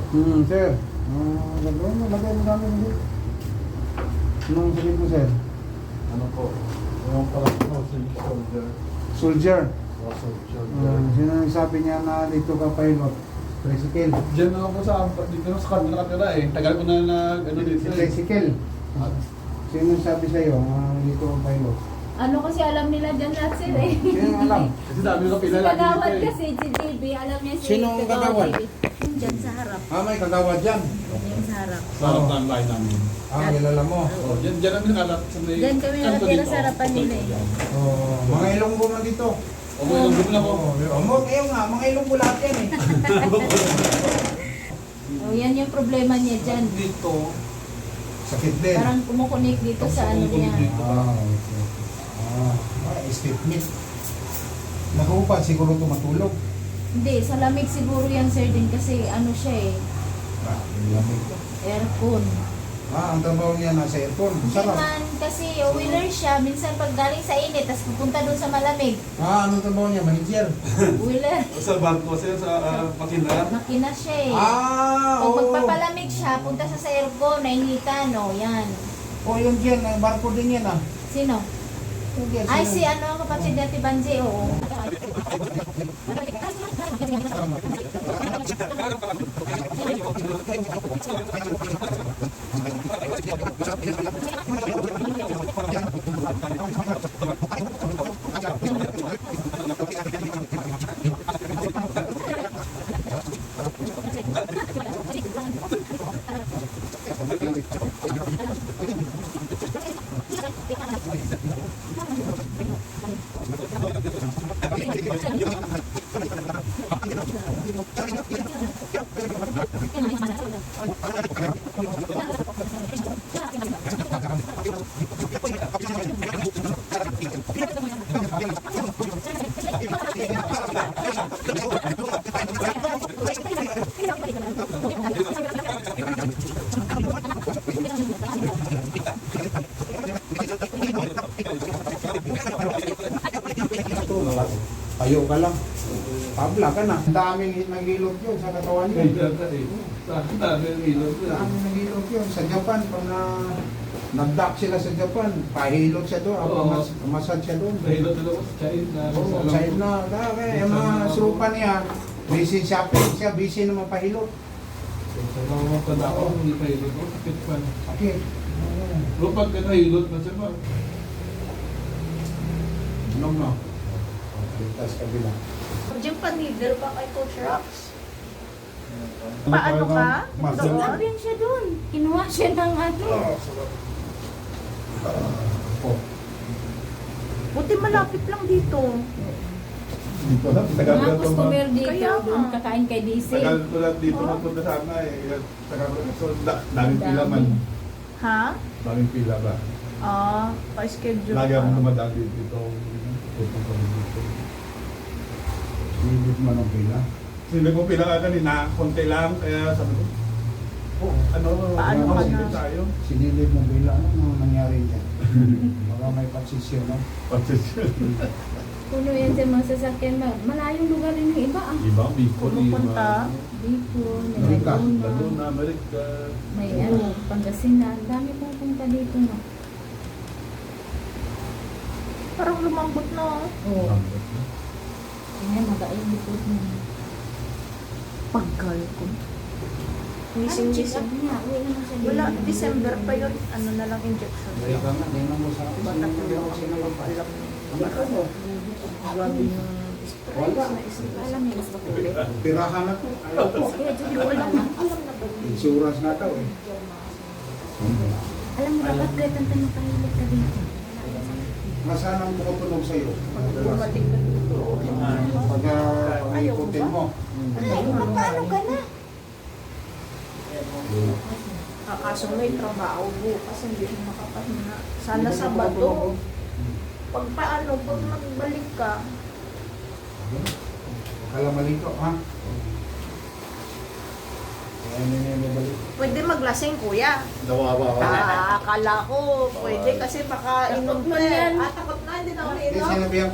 Sir. Gagawin mo, lagay mo namin hindi. Anong sabihin mo, sir? Ano po? Yung pala po, soldier. Soldier. Soldier. Sino nagsabi niya na dito ka pilot? Tricycle. Diyan na ako dito na sa kanya nakatira eh. Tagal ko na ano dito eh. Tricycle. Sino nagsabi sa'yo dito ka pilot? Ano kasi alam nila dyan lahat sir eh. Sino alam? Kasi dami ko Si pila lagi Kagawad dito eh. kasi, si JB, alam niya si Sino ang Kagawad? JB. Dyan sa harap. May kagawad dyan. Yan sa harap. Sa harap ng bahay namin. Kilala mo. Oh, diyan namin nakalat sa may... Dyan kami kanto nakatira dito. sa harapan nila eh. Mga Ilonggo man dito. Okay, nandun na ako. Ngayon nga, mga Ilonggo lahat yan eh. Oh, yan yung problema niya dyan. Dito. Sakit din. Parang kumukunik dito sa ano niya. Okay. Statement. Nahupad, siguro tumatulog. Hindi, sa lamig siguro yan sir din kasi ano siya eh, Lamig. aircon. Ang trabaho niya nasa aircon. Hindi Sarap. man kasi wheeler siya, minsan pag galing sa init, tapos pupunta doon sa malamig. Anong trabaho niya? Manager. Wheeler. Sa barko siya, sa makina. Makina siya eh. Pag Oo. magpapalamig siya, punta siya sa aircon, nainitan, no, yan. Yung dyan, barko din yan ah. Sino? Yung dyan, Ay, sino? si ano, kapatid ni Ate Banji, oo. Tayo ka lang. Tabla ka na. Ang daming naghilot yun sa katawan Ay, niyo. sa akin dami ang ilog. Ang daming naghilot yun. Sa Japan, pag nag-dock sila sa Japan, pahilot siya doon. Oo. Massage siya doon. Nahilot nila ko sa China. Oo, side na. Kaya yung mga supa niya, busy shopping siya, busy naman pahilot. Sa mga tanda ko, hindi pa hilot ko. Sakit pa. Sakit. Pero pag nahilot na siya ba? Inom na. Tapos kabila. Diyan pa leader pa kay Coach Rox. Paano ka? Doon rin siya doon. Kinuha siya ng ano. Buti malapit lang dito. Dito na, tagal ko Mga na customer dito, Kaya nga. doon kakain kay DC. Tagal ko na dito napunta sana eh. Tagal ko na. So, daming pila man. Ha? Daming pila ba? Pa-schedule Lagi ka. akong dumadaan dito. Tutong kami dito. Silip mo ng pila. Sino kong pila ka kanina, konti lang, kaya sabi ko, ano, Paano ka masilip na? tayo? Sinilip mo pila. Ano nangyari dyan? Baka may pagsisyon, no? Pagsisyon. Puno yan sa mga sasakyan. Malayong lugar rin yung iba ah. Iba, Bicol, Pumupunta. Bicol, may Amerika. Laguna, Laguna, Amerika. may ano, Pangasinan. Dami pong punta dito no. Parang lumambot na. Oo. Ayan, magaling likod mo. Paggal ko. Ano, check up niya. Uwi naman siya. Wala, December pa yun. Ano na lang injection. Amerika nga, di mo sa akin. Batak Hindi na ako ako sinagapalam. Grabe yung Wala. Alam niya gusto ko ulit. Pirahan na to. Ayaw ko. Kaya dyan yung alam na. Alam na ba? Insurance na daw eh. Alam mo dapat kaya kanta makahilig ka dito. Nasaan ang tumutunog sa'yo? bumalik na dito. Pag ikutin mo. Ay, paano ka na? Kaso may trabaho bukas, hindi mo makapahinga. Sana Sabado. Pag paano, pag magbalik ka, Kala malito, ha? Kaya hindi niya mabalik. pwede maglasing kuya. Nawawa ako. Akala ko, pwede kasi baka inom Takot ka. man yan. Takot na, hindi na ako Hindi inom. sinabihan